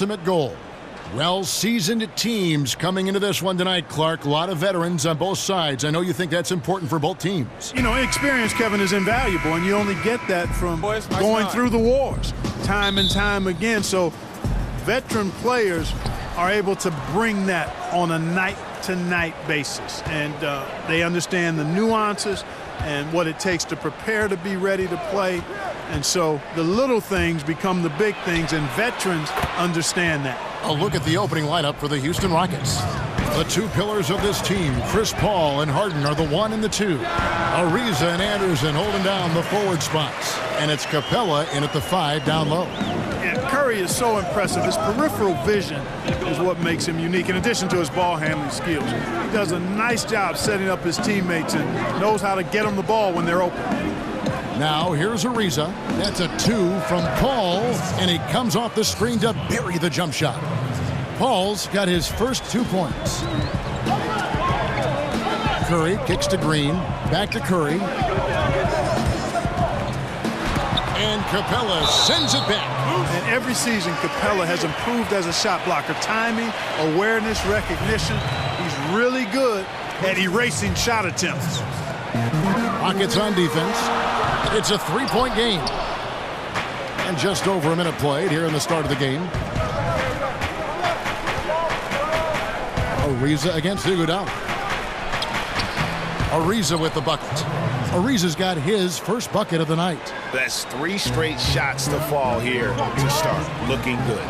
ultimate goal. Well-seasoned teams coming into this one tonight, Clark. A lot of veterans on both sides. I know you think that's important for both teams. You know, experience, Kevin, is invaluable, and you only get that from going through the wars time and time again. So veteran players are able to bring that on a night-to-night basis, and they understand the nuances and what it takes to prepare to be ready to play. And so the little things become the big things, and veterans understand that. A look at the opening lineup for the Houston Rockets. The two pillars of this team, Chris Paul and Harden, are the 1 and the 2. Ariza and Anderson holding down the forward spots. And it's Capella in at the 5 down low. And Curry is so impressive. His peripheral vision is what makes him unique, in addition to his ball handling skills. He does a nice job setting up his teammates and knows how to get them the ball when they're open. Now here's Ariza. That's a 2 from Paul, and he comes off the screen to bury the jump shot. Paul's got his first 2 points. Curry kicks to Green, back to Curry. And Capella sends it back. And every season, Capella has improved as a shot blocker. Timing, awareness, recognition. He's really good at erasing shot attempts. Rockets on defense. It's a 3-point game. And just over a minute played here in the start of the game. Ariza against Iguodala. Ariza with the bucket. Ariza's got his first bucket of the night. That's 3 straight shots to fall here to start. Looking good.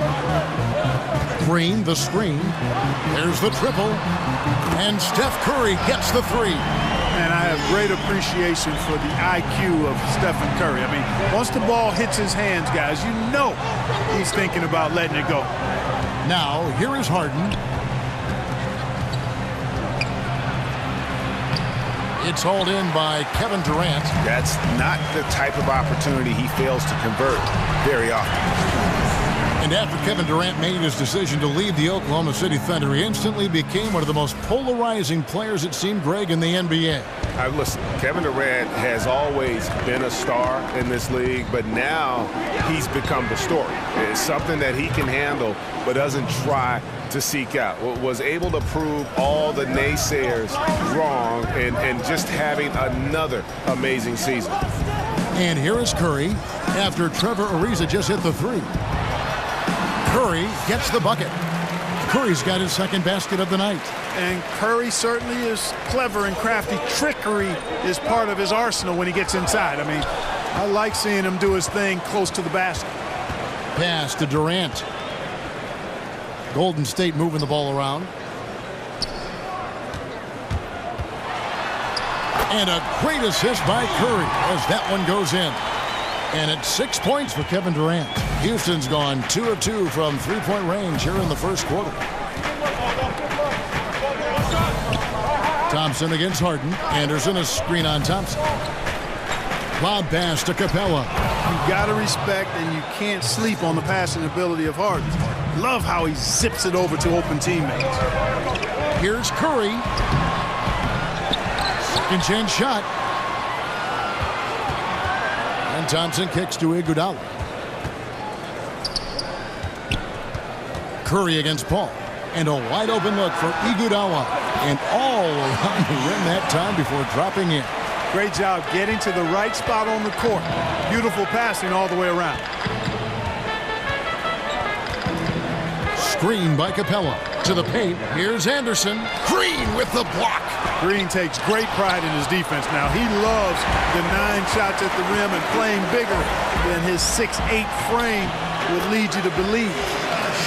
Green, the screen. There's the triple. And Steph Curry gets the 3. And I have great appreciation for the IQ of Stephen Curry. I mean, once the ball hits his hands, guys, you know he's thinking about letting it go. Now, here is Harden. It's hauled in by Kevin Durant. That's not the type of opportunity he fails to convert very often. And after Kevin Durant made his decision to leave the Oklahoma City Thunder, he instantly became one of the most polarizing players, it seemed, Greg, in the NBA. Listen, Kevin Durant has always been a star in this league, but now he's become the story. It's something that he can handle, but doesn't try to seek out. Was able to prove all the naysayers wrong and just having another amazing season. And here is Curry after Trevor Ariza just hit the 3. Curry gets the bucket. Curry's got his second basket of the night. And Curry certainly is clever and crafty. Trickery is part of his arsenal when he gets inside. I mean, I like seeing him do his thing close to the basket. Pass to Durant. Golden State moving the ball around. And a great assist by Curry as that one goes in. And it's 6 points for Kevin Durant. Houston's gone 2 of 2 from 3-point range here in the first quarter. Thompson against Harden. Anderson a screen on Thompson. Lob pass to Capella. You got to respect and you can't sleep on the passing ability of Harden. Love how he zips it over to open teammates. Here's Curry. Second chance shot. And Thompson kicks to Iguodala. Curry against Paul. And a wide open look for Iguodala. And all around the rim that time before dropping in. Great job getting to the right spot on the court. Beautiful passing all the way around. Screen by Capella. To the paint. Here's Anderson. Green with the block. Green takes great pride in his defense now. He loves the 9 shots at the rim and playing bigger than his 6'8" frame would lead you to believe.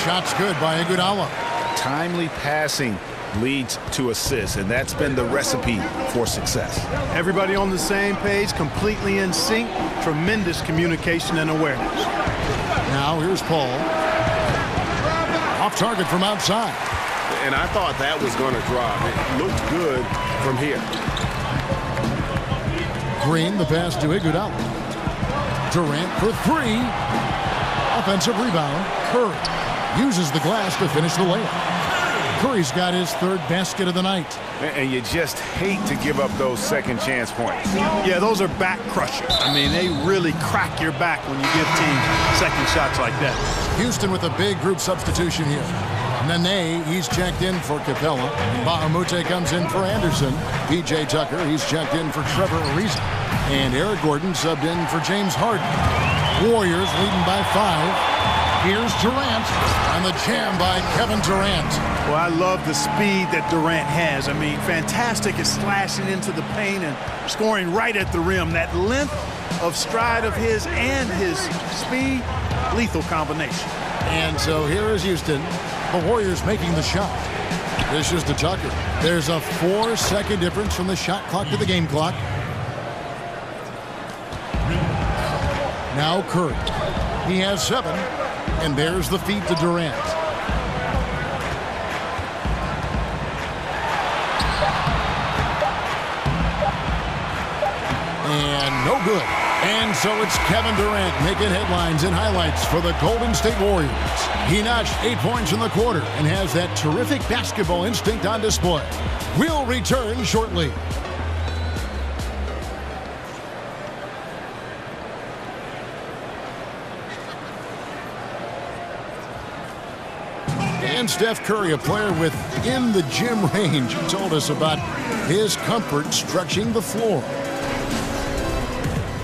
Shot's good by Iguodala. Timely passing leads to assists, and that's been the recipe for success. Everybody on the same page, completely in sync, tremendous communication and awareness. Now here's Paul. Off target from outside. And I thought that was going to drop. It looked good from here. Green, the pass to Iguodala. Durant for 3. Offensive rebound. Curry uses the glass to finish the layup. Curry's got his third basket of the night. And you just hate to give up those second chance points. Yeah, those are back crushers. I mean, they really crack your back when you give teams second shots like that. Houston with a big group substitution here. Nene, he's checked in for Capella. Bahamute comes in for Anderson. P.J. Tucker, he's checked in for Trevor Ariza. And Eric Gordon subbed in for James Harden. Warriors leading by 5. Here's Durant, and the jam by Kevin Durant. Well, I love the speed that Durant has. I mean, fantastic at slashing into the paint and scoring right at the rim. That length of stride of his and his speed, lethal combination. And so here is Houston. The Warriors making the shot. This is to Tucker. There's a 4-second difference from the shot clock to the game clock. Now Curry. He has 7. And there's the feed to Durant. And no good. And so it's Kevin Durant making headlines and highlights for the Golden State Warriors. He notched 8 points in the quarter and has that terrific basketball instinct on display. We'll return shortly. And Steph Curry, a player within the gym range, told us about his comfort stretching the floor.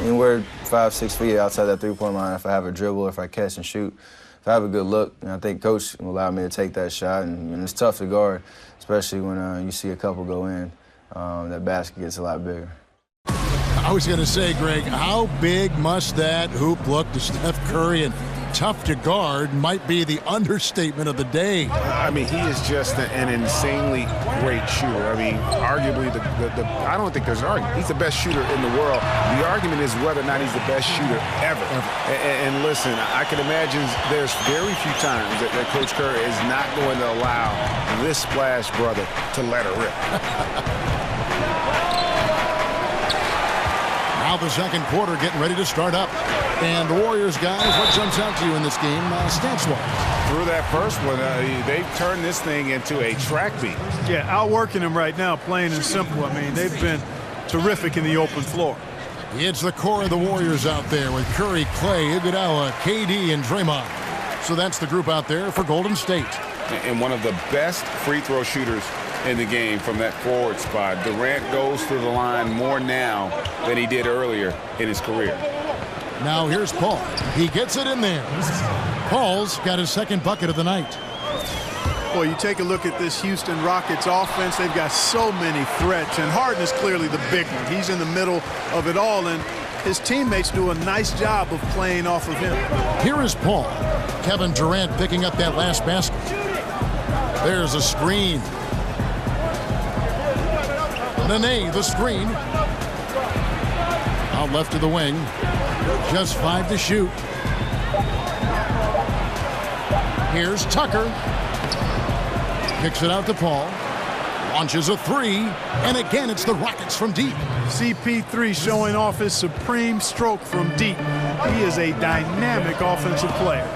Anywhere 5-6 feet outside that three-point line, if I have a dribble, if I catch and shoot, if I have a good look, I think Coach will allow me to take that shot. And it's tough to guard, especially when you see a couple go in. That basket gets a lot bigger. I was going to say, Greg, how big must that hoop look to Steph Curry? And tough to guard might be the understatement of the day. I mean, he is just an insanely great shooter. I mean, arguably, I don't think there's an argument. He's the best shooter in the world. The argument is whether or not he's the best shooter ever. And listen, I can imagine there's very few times that Coach Curry is not going to allow this splash brother to let her rip. Now the second quarter getting ready to start up. And the Warriors, guys, what jumps out to you in this game stats-wise? Through that first one, they've turned this thing into a track meet. Yeah, outworking them right now, plain and simple. I mean, they've been terrific in the open floor. It's the core of the Warriors out there with Curry, Clay, Iguodala, KD, and Draymond. So that's the group out there for Golden State. And one of the best free throw shooters in the game from that forward spot. Durant goes to the line more now than he did earlier in his career. Now here's Paul. He gets it in there. Paul's got his second bucket of the night. Well, you take a look at this Houston Rockets offense. They've got so many threats, and Harden is clearly the big one. He's in the middle of it all, and his teammates do a nice job of playing off of him. Here is Paul. Kevin Durant picking up that last basket. There's a screen. Nene, the screen. Out left to the wing. Just 5 to shoot. Here's Tucker. Kicks it out to Paul. Launches a 3. And again, it's the Rockets from deep. CP3 showing off his supreme stroke from deep. He is a dynamic offensive player.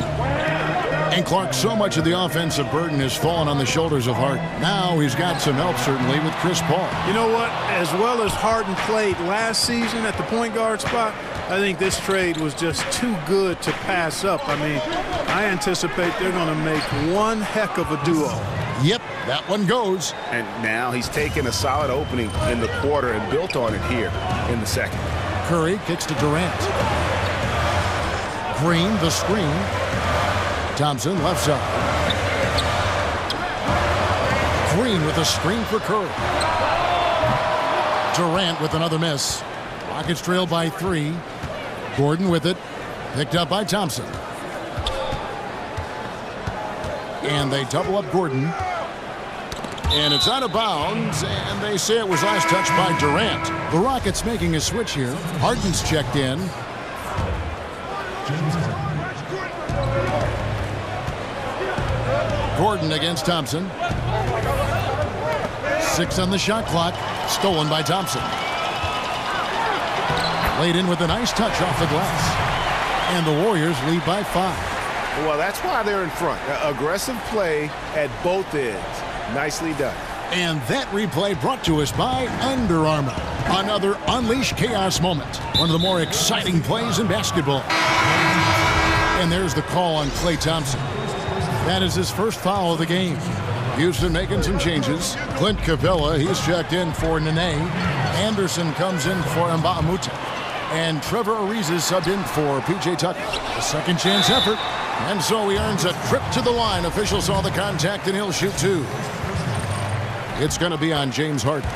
And Clark, so much of the offensive burden has fallen on the shoulders of Harden. Now he's got some help, certainly, with Chris Paul. You know what? As well as Harden played last season at the point guard spot, I think this trade was just too good to pass up. I mean, I anticipate they're going to make one heck of a duo. Yep, that one goes. And now he's taken a solid opening in the quarter and built on it here in the second. Curry kicks to Durant. Green, the screen. Thompson, left side. Green with a screen for Curry. Durant with another miss. Rockets trail by 3. Gordon with it. Picked up by Thompson. And they double up Gordon. And it's out of bounds, and they say it was last touched by Durant. The Rockets making a switch here. Harden's checked in. Gordon against Thompson. 6 on the shot clock. Stolen by Thompson. Laid in with a nice touch off the glass. And the Warriors lead by 5. Well, that's why they're in front. Aggressive play at both ends. Nicely done. And that replay brought to us by Under Armour. Another Unleash Chaos moment. One of the more exciting plays in basketball. And there's the call on Klay Thompson. That is his first foul of the game. Houston making some changes. Clint Capella, he's checked in for Nene. Anderson comes in for Mba'amuta. And Trevor Ariza subbed in for P.J. Tucker. A second chance effort. And so he earns a trip to the line. Official saw the contact and he'll shoot two. It's going to be on James Harden.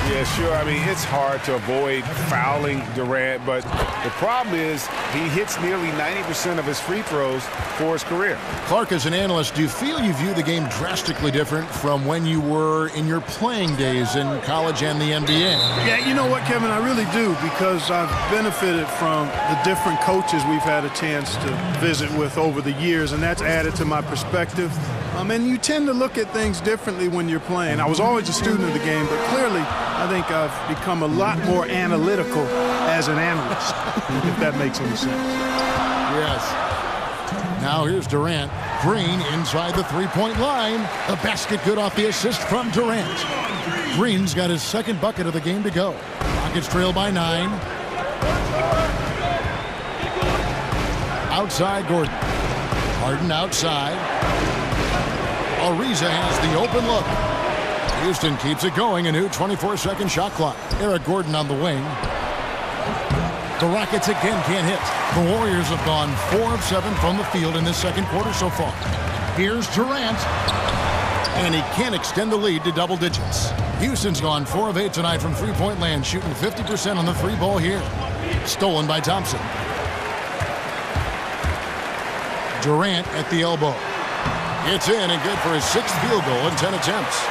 Yeah, sure. I mean, it's hard to avoid fouling Durant, but the problem is he hits nearly 90% of his free throws for his career. Clark, as an analyst, do you feel you view the game drastically different from when you were in your playing days in college and the NBA? Yeah, you know what, Kevin? I really do, because I've benefited from the different coaches we've had a chance to visit with over the years, and that's added to my perspective. And you tend to look at things differently when you're playing. I was always a student of the game, but clearly I think I've become a lot more analytical as an analyst, if that makes any sense. Yes. Now here's Durant. Green inside the three-point line. A basket good off the assist from Durant. Green's got his second bucket of the game to go. Rockets trail by 9. Outside Gordon. Harden outside. Ariza has the open look. Houston keeps it going. A new 24-second shot clock. Eric Gordon on the wing. The Rockets again can't hit. The Warriors have gone 4 of 7 from the field in this second quarter so far. Here's Durant. And he can't extend the lead to double digits. Houston's gone 4 of 8 tonight from three-point land, shooting 50% on the three ball here. Stolen by Thompson. Durant at the elbow. It's in and good for his 6th field goal in 10 attempts.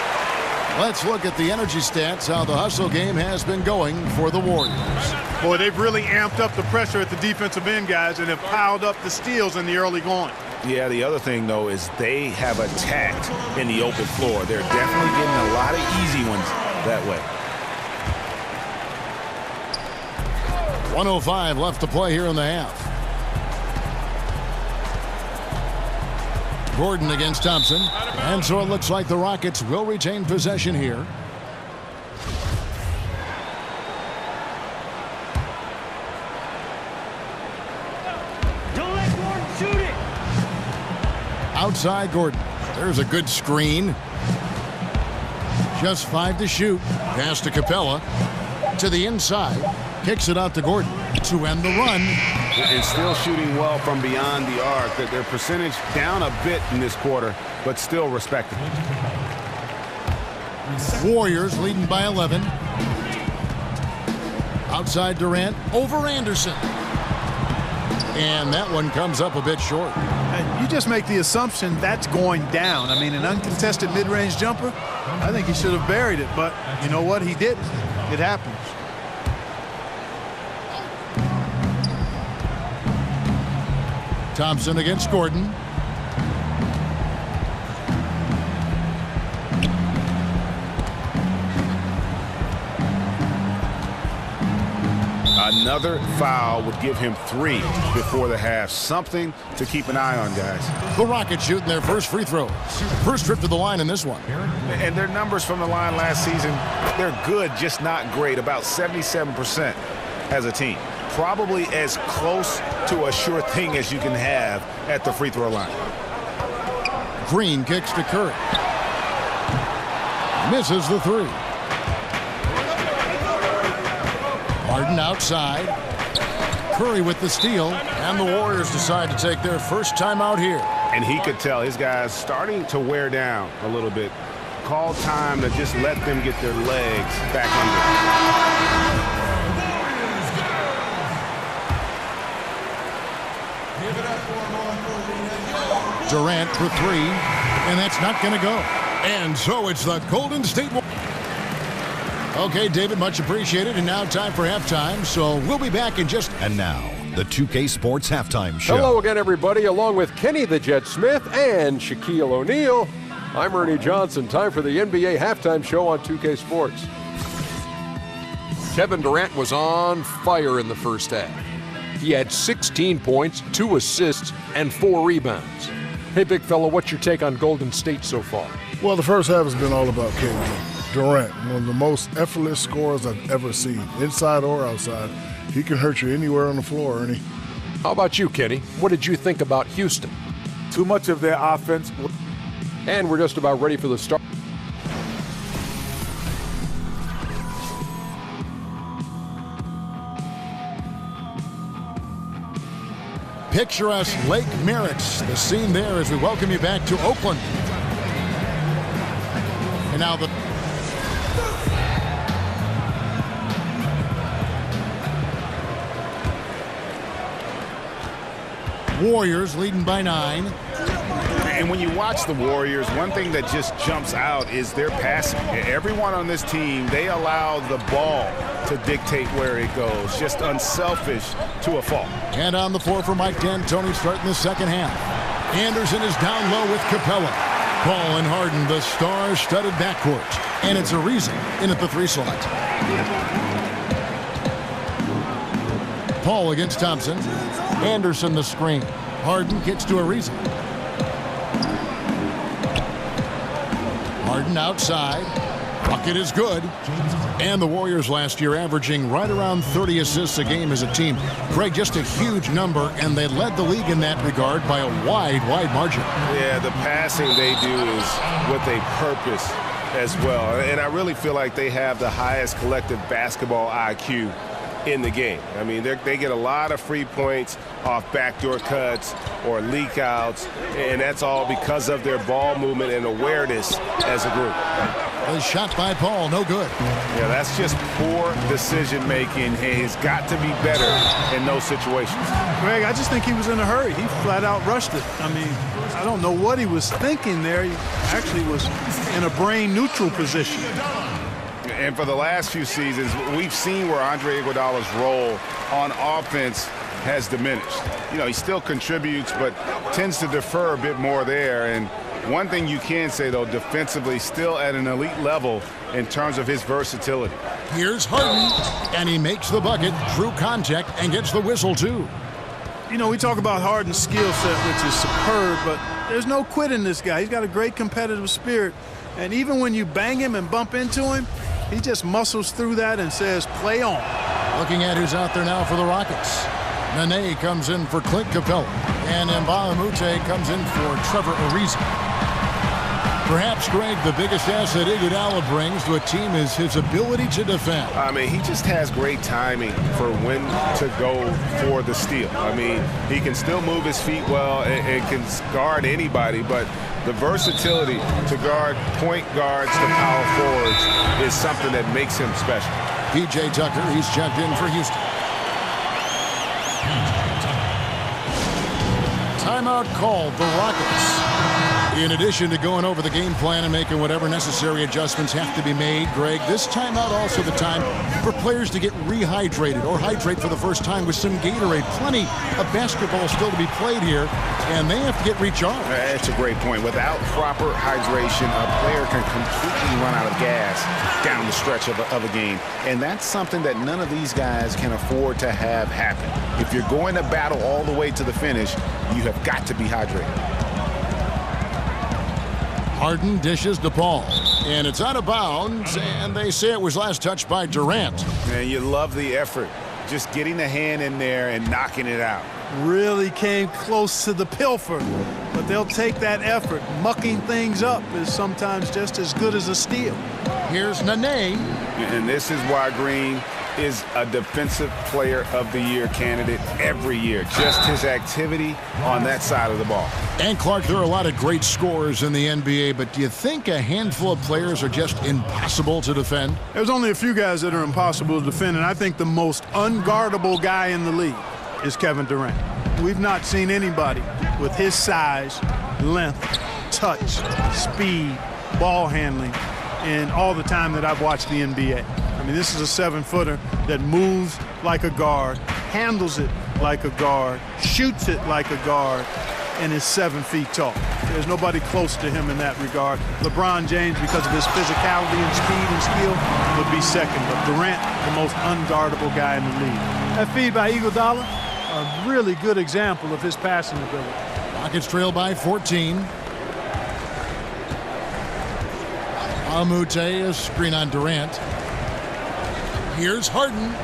Let's look at the energy stats, how the hustle game has been going for the Warriors. Boy, they've really amped up the pressure at the defensive end, guys, and have piled up the steals in the early going. Yeah, the other thing, though, is they have attacked in the open floor. They're definitely getting a lot of easy ones that way. 1:05 left to play here in the half. Gordon against Thompson. And so it looks like the Rockets will retain possession here. Don't let Gordon shoot it. Outside Gordon. There's a good screen. Just 5 to shoot. Pass to Capella. To the inside. Kicks it out to Gordon to end the run. And still shooting well from beyond the arc. Their percentage down a bit in this quarter, but still respectable. Warriors leading by 11. Outside Durant over Anderson. And that one comes up a bit short. And you just make the assumption that's going down. I mean, an uncontested mid-range jumper, I think he should have buried it, but you know what? He didn't. It happens. Thompson against Gordon. Another foul would give him 3 before the half. Something to keep an eye on, guys. The Rockets shooting their first free throws. First trip to the line in this one. And their numbers from the line last season, they're good, just not great. About 77% as a team. Probably as close to a sure thing as you can have at the free throw line. Green kicks to Curry. Misses the 3. Harden outside. Curry with the steal. And the Warriors decide to take their first timeout here. And he could tell his guys starting to wear down a little bit. Call time to just let them get their legs back under. Durant for 3, and that's not going to go. And so it's the Golden State Warriors. Okay, David, much appreciated. And now time for halftime, so we'll be back in just... And now, the 2K Sports Halftime Show. Hello again, everybody, along with Kenny the Jet Smith and Shaquille O'Neal. I'm Ernie Johnson. Time for the NBA Halftime Show on 2K Sports. Kevin Durant was on fire in the first half. He had 16 points, 2 assists, and 4 rebounds. Hey, big fella, what's your take on Golden State so far? Well, the first half has been all about KD. Durant, one of the most effortless scorers I've ever seen, inside or outside. He can hurt you anywhere on the floor, Ernie. How about you, Kenny? What did you think about Houston? Too much of their offense. And we're just about ready for the start. Picturesque Lake Merritt's the scene there as we welcome you back to Oakland. And now the Warriors leading by 9. And when you watch the Warriors, one thing that just jumps out is their passing. Everyone on this team, they allow the ball to dictate where it goes. Just unselfish to a fault. And on the floor for Mike D'Antoni starting the second half. Anderson is down low with Capella. Paul and Harden, the star-studded backcourt. And it's Ariza in at the 3 slot. Paul against Thompson. Anderson the screen. Harden gets to Ariza. Harden outside. Bucket is good. And the Warriors last year averaging right around 30 assists a game as a team. Craig, just a huge number, and they led the league in that regard by a wide margin. Yeah, the passing they do is what they purpose as well. And I really feel like they have the highest collective basketball IQ in the game. I mean, they get a lot of free points off backdoor cuts or leak outs, and that's all because of their ball movement and awareness as a group. A shot by Paul, no good. Yeah, that's just poor decision making. He's got to be better in those situations. Greg, I just think he was in a hurry. He flat out rushed it. I mean, I don't know what he was thinking there. He actually was in a brain neutral position. And for the last few seasons, we've seen where Andre Iguodala's role on offense has diminished. You know, he still contributes, but tends to defer a bit more there. And one thing you can say, though, defensively, still at an elite level in terms of his versatility. Here's Harden, and he makes the bucket, true contact, and gets the whistle, too. You know, we talk about Harden's skill set, which is superb, but there's no quitting this guy. He's got a great competitive spirit. And even when you bang him and bump into him, he just muscles through that and says, play on. Looking at who's out there now for the Rockets. Nene comes in for Clint Capella, and Mbamute comes in for Trevor Ariza. Perhaps, Greg, the biggest asset Iguodala brings to a team is his ability to defend. I mean, he just has great timing for when to go for the steal. I mean, he can still move his feet well and can guard anybody, but the versatility to guard point guards to power forwards is something that makes him special. P.J. Tucker, he's checked in for Houston. Timeout called, the Rockets. In addition to going over the game plan and making whatever necessary adjustments have to be made, Greg, this timeout also the time for players to get rehydrated or hydrate for the first time with some Gatorade. Plenty of basketball still to be played here, and they have to get recharged. That's a great point. Without proper hydration, a player can completely run out of gas down the stretch of a game, and that's something that none of these guys can afford to have happen. If you're going to battle all the way to the finish, you have got to be hydrated. Harden dishes to Paul, and it's out of bounds, and they say it was last touched by Durant. Man, you love the effort. Just getting the hand in there and knocking it out. Really came close to the pilfer, but they'll take that effort. Mucking things up is sometimes just as good as a steal. Here's Nene. And this is why Green is a defensive player of the year candidate every year. Just his activity on that side of the ball. And Clark, there are a lot of great scorers in the NBA, but do you think a handful of players are just impossible to defend? There's only a few guys that are impossible to defend, and I think the most unguardable guy in the league is Kevin Durant. We've not seen anybody with his size, length, touch, speed, ball handling in all the time that I've watched the NBA. I mean, this is a 7-footer that moves like a guard, handles it like a guard, shoots it like a guard, and is 7 feet tall. There's nobody close to him in that regard. LeBron James, because of his physicality and speed and skill, would be second. But Durant, the most unguardable guy in the league. That feed by Iguodala, a really good example of his passing ability. Rockets trail by 14. Amute, a screen on Durant. Here's Harden.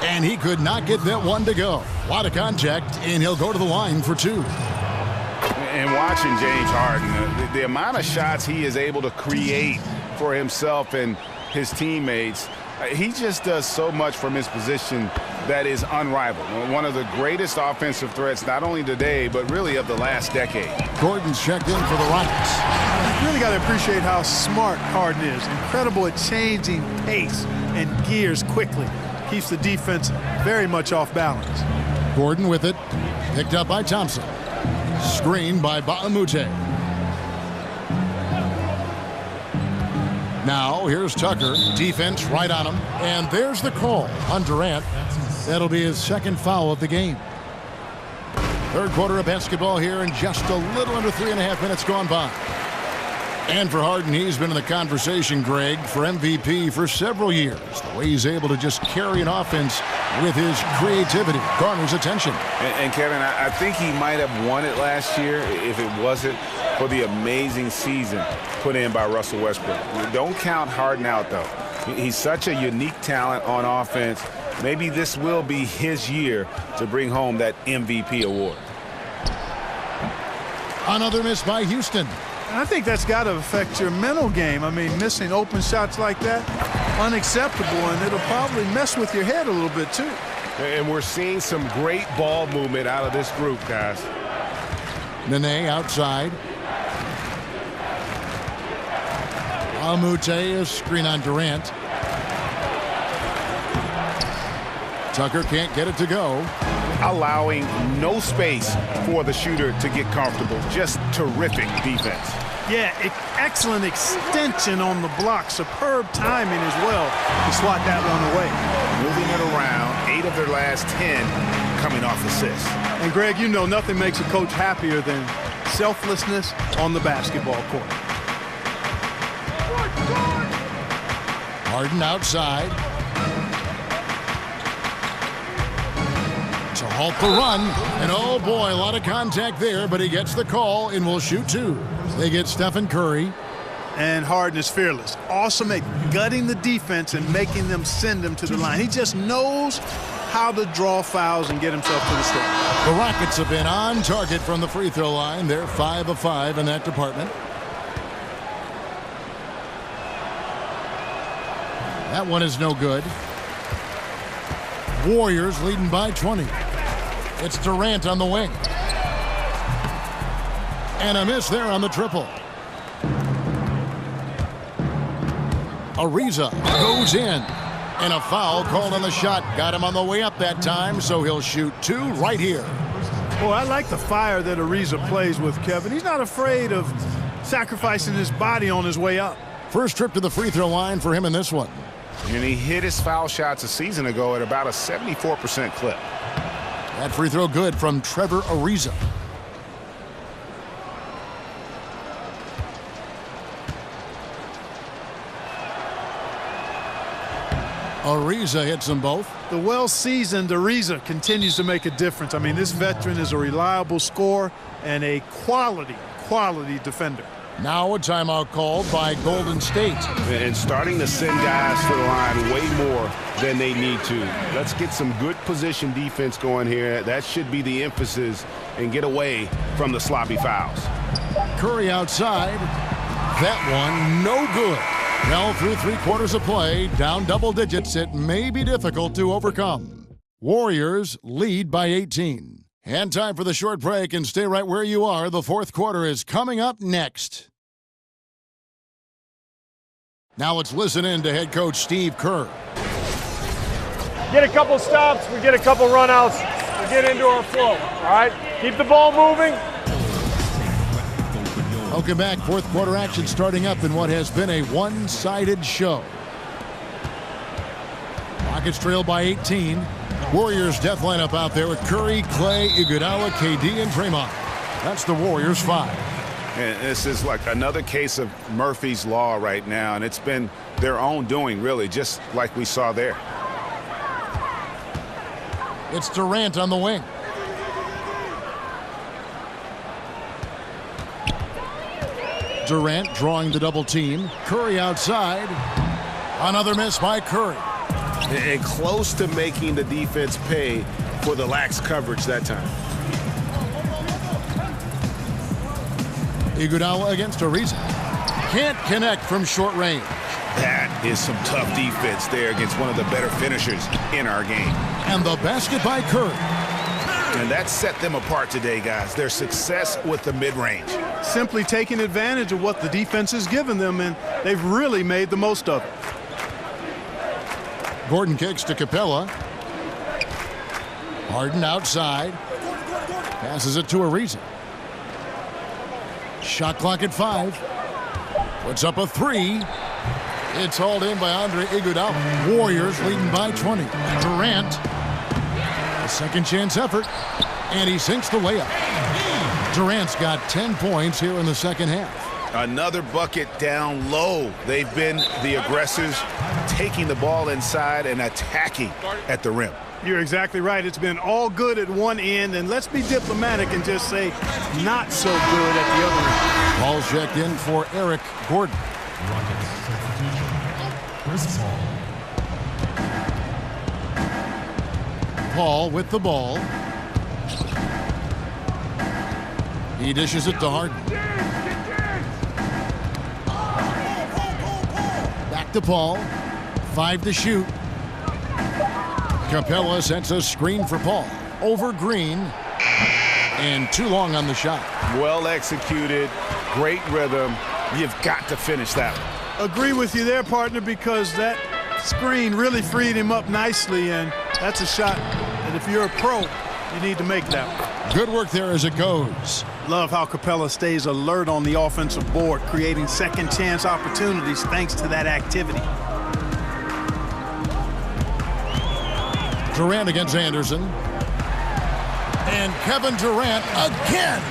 And he could not get that one to go. A lot of contact, and he'll go to the line for two. And watching James Harden, the amount of shots he is able to create for himself and his teammates, he just does so much from his position that is unrivaled. One of the greatest offensive threats, not only today, but really of the last decade. Gordon's checked in for the Rockets. You really got to appreciate how smart Harden is. Incredible at changing pace and gears quickly. Keeps the defense very much off balance. Gordon with it. Picked up by Thompson. Screened by Baamute. Now here's Tucker. Defense right on him. And there's the call on Durant. That'll be his second foul of the game. Third quarter of basketball here, and just a little under 3.5 minutes gone by. And for Harden, he's been in the conversation, Greg, for MVP for several years. The way he's able to just carry an offense with his creativity garners attention. And Kevin, I think he might have won it last year if it wasn't for the amazing season put in by Russell Westbrook. Don't count Harden out, though. He's such a unique talent on offense. Maybe this will be his year to bring home that MVP award. Another miss by Houston. And I think that's got to affect your mental game. I mean, missing open shots like that, unacceptable, and it'll probably mess with your head a little bit, too. And we're seeing some great ball movement out of this group, guys. Nene outside. Amute, a screen on Durant. Tucker can't get it to go. Allowing no space for the shooter to get comfortable. Just terrific defense. Yeah, excellent extension on the block. Superb timing as well to swat that one away. Moving it around, 8 of their last 10 coming off assists. And Greg, you know nothing makes a coach happier than selflessness on the basketball court. Harden outside. To halt the run. And oh boy, a lot of contact there, but he gets the call and will shoot two. They get Stephen Curry. And Harden is fearless. Awesome at gutting the defense and making them send him to the line. He just knows how to draw fouls and get himself to the store. The Rockets have been on target from the free throw line. They're 5 of 5 in that department. That one is no good. Warriors leading by 20. It's Durant on the wing. And a miss there on the triple. Ariza goes in. And a foul called on the shot. Got him on the way up that time, so he'll shoot two right here. Well, I like the fire that Ariza plays with, Kevin. He's not afraid of sacrificing his body on his way up. First trip to the free throw line for him in this one. And he hit his foul shots a season ago at about a 74% clip. That free throw good from Trevor Ariza. Ariza hits them both. The well-seasoned Ariza continues to make a difference. I mean, this veteran is a reliable scorer and a quality defender. Now a timeout called by Golden State. And starting to send guys to the line way more than they need to. Let's get some good position defense going here. That should be the emphasis, and get away from the sloppy fouls. Curry outside. That one no good. Well, through 3 quarters of play, down double digits, it may be difficult to overcome. Warriors lead by 18. And time for the short break, and stay right where you are. The fourth quarter is coming up next. Now let's listen in to head coach Steve Kerr. Get a couple stops, we get a couple runouts, we get into our flow, all right? Keep the ball moving. Welcome back. Fourth quarter action starting up in what has been a one-sided show. Rockets trail by 18. Warriors death lineup out there with Curry, Clay, Iguodala, KD, and Draymond. That's the Warriors 5. And this is like another case of Murphy's Law right now, and it's been their own doing, really, just like we saw there. It's Durant on the wing. Durant drawing the double team. Curry outside. Another miss by Curry. And close to making the defense pay for the lax coverage that time. Iguodala against Ariza. Can't connect from short range. That is some tough defense there against one of the better finishers in our game. And the basket by Curry. And that set them apart today, guys. Their success with the mid-range. Simply taking advantage of what the defense has given them, and they've really made the most of it. Gordon kicks to Capella. Harden outside. Passes it to Ariza. Shot clock at 5. Puts up a 3. It's hauled in by Andre Iguodala. Warriors leading by 20. Durant. A second chance effort. And he sinks the layup. Durant's got 10 points here in the second half. Another bucket down low. They've been the aggressors, taking the ball inside and attacking at the rim. You're exactly right. It's been all good at one end, and let's be diplomatic and just say not so good at the other end. Ball's checked in for Eric Gordon. Paul with the ball. He dishes it to Harden. Back to Paul. 5 to shoot. Capella sets a screen for Paul. Over Green. And too long on the shot. Well executed. Great rhythm. You've got to finish that one. Agree with you there, partner, because that screen really freed him up nicely, and that's a shot that if you're a pro, you need to make that one. Good work there as it goes. Love how Capella stays alert on the offensive board, creating second chance opportunities thanks to that activity. Durant against Anderson. And Kevin Durant again.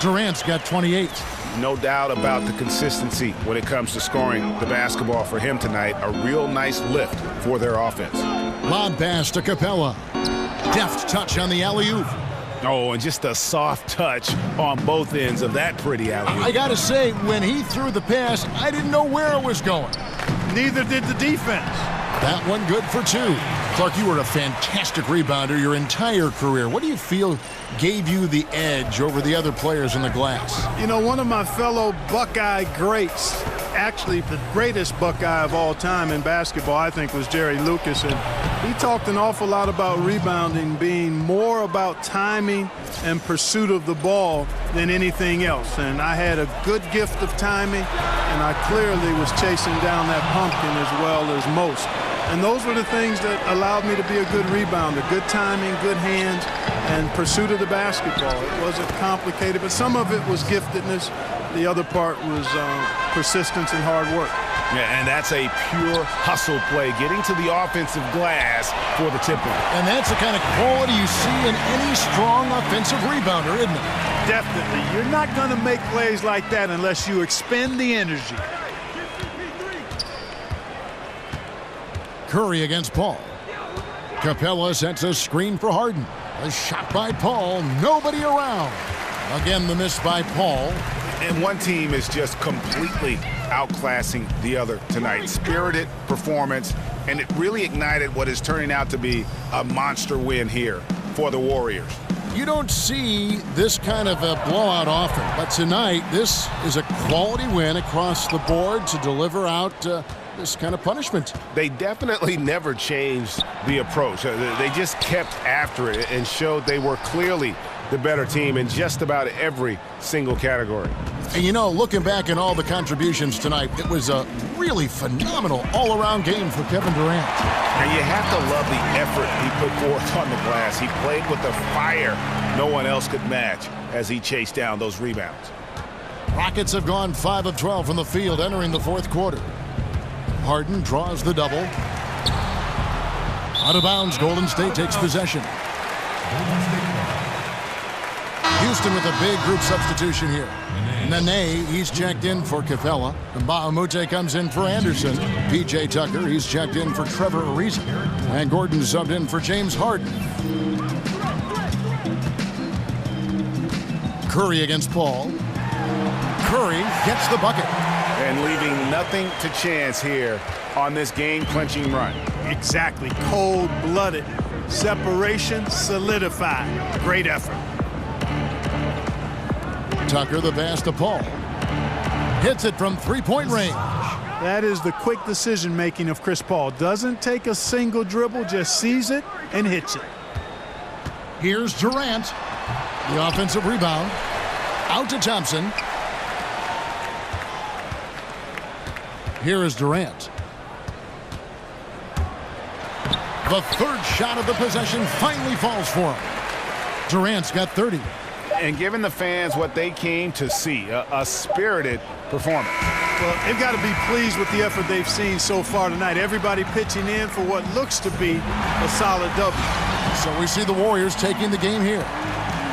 Durant's got 28. No doubt about the consistency when it comes to scoring the basketball for him tonight. A real nice lift for their offense. Lob pass to Capella. Deft touch on the alley-oop. Oh, and just a soft touch on both ends of that pretty alley-oop. I got to say, when he threw the pass, I didn't know where it was going. Neither did the defense. That one good for 2. Clark, you were a fantastic rebounder your entire career. What do you feel gave you the edge over the other players in the glass? You know, one of my fellow Buckeye greats, actually the greatest Buckeye of all time in basketball, I think, was Jerry Lucas. And he talked an awful lot about rebounding being more about timing and pursuit of the ball than anything else. And I had a good gift of timing, and I clearly was chasing down that pumpkin as well as most. And those were the things that allowed me to be a good rebounder. Good timing, good hands, and pursuit of the basketball. It wasn't complicated, but some of it was giftedness. The other part was persistence and hard work. Yeah, and that's a pure hustle play, getting to the offensive glass for the tip-in. And that's the kind of quality you see in any strong offensive rebounder, isn't it? Definitely. You're not going to make plays like that unless you expend the energy. Curry against Paul. Capella sets a screen for Harden. A shot by Paul. Nobody around. Again, the miss by Paul. And one team is just completely outclassing the other tonight. Spirited performance, and it really ignited what is turning out to be a monster win here for the Warriors. You don't see this kind of a blowout often, but tonight this is a quality win across the board to deliver out this kind of punishment. They definitely never changed the approach. They just kept after it and showed they were clearly the better team in just about every single category. And you know, looking back at all the contributions tonight, it was a really phenomenal all-around game for Kevin Durant. And you have to love the effort he put forth on the glass. He played with a fire no one else could match as he chased down those rebounds. Rockets have gone 5 of 12 from the field entering the fourth quarter. Harden draws the double. Out of bounds, Golden State takes possession. Houston with a big group substitution here. Nene, he's checked in for Capella. Mbahumute comes in for Anderson. P.J. Tucker, he's checked in for Trevor Ariza. And Gordon subbed in for James Harden. Curry against Paul. Curry gets the bucket. And leaving nothing to chance here on this game-clinching run. Exactly. Cold-blooded. Separation solidified. Great effort. Tucker the pass to Paul. Hits it from three-point range. That is the quick decision-making of Chris Paul. Doesn't take a single dribble, just sees it and hits it. Here's Durant. The offensive rebound. Out to Thompson. Here is Durant. The third shot of the possession finally falls for him. Durant's got 30. And giving the fans what they came to see, a spirited performance. Well, they've got to be pleased with the effort they've seen so far tonight. Everybody pitching in for what looks to be a solid W. So we see the Warriors taking the game here.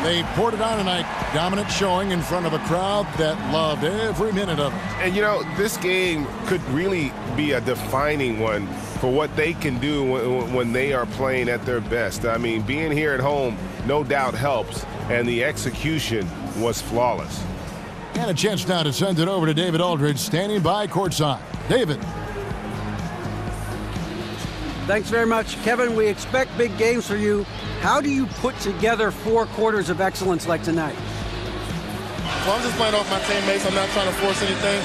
They poured it on tonight. Dominant showing in front of a crowd that loved every minute of it. And, you know, this game could really be a defining one for what they can do when they are playing at their best. I mean, being here at home no doubt helps, and the execution was flawless. And a chance now to send it over to David Aldridge, standing by courtside. David. Thanks very much, Kevin. We expect big games for you. How do you put together 4 quarters of excellence like tonight? Well, I'm just playing off my teammates. I'm not trying to force anything.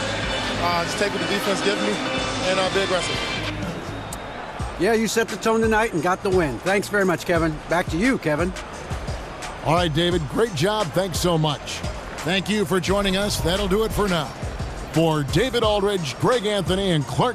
Just take what the defense gives me and be aggressive. Yeah, you set the tone tonight and got the win. Thanks very much, Kevin. Back to you, Kevin. All right, David, great job. Thanks so much. Thank you for joining us. That'll do it for now. For David Aldridge, Greg Anthony, and Clark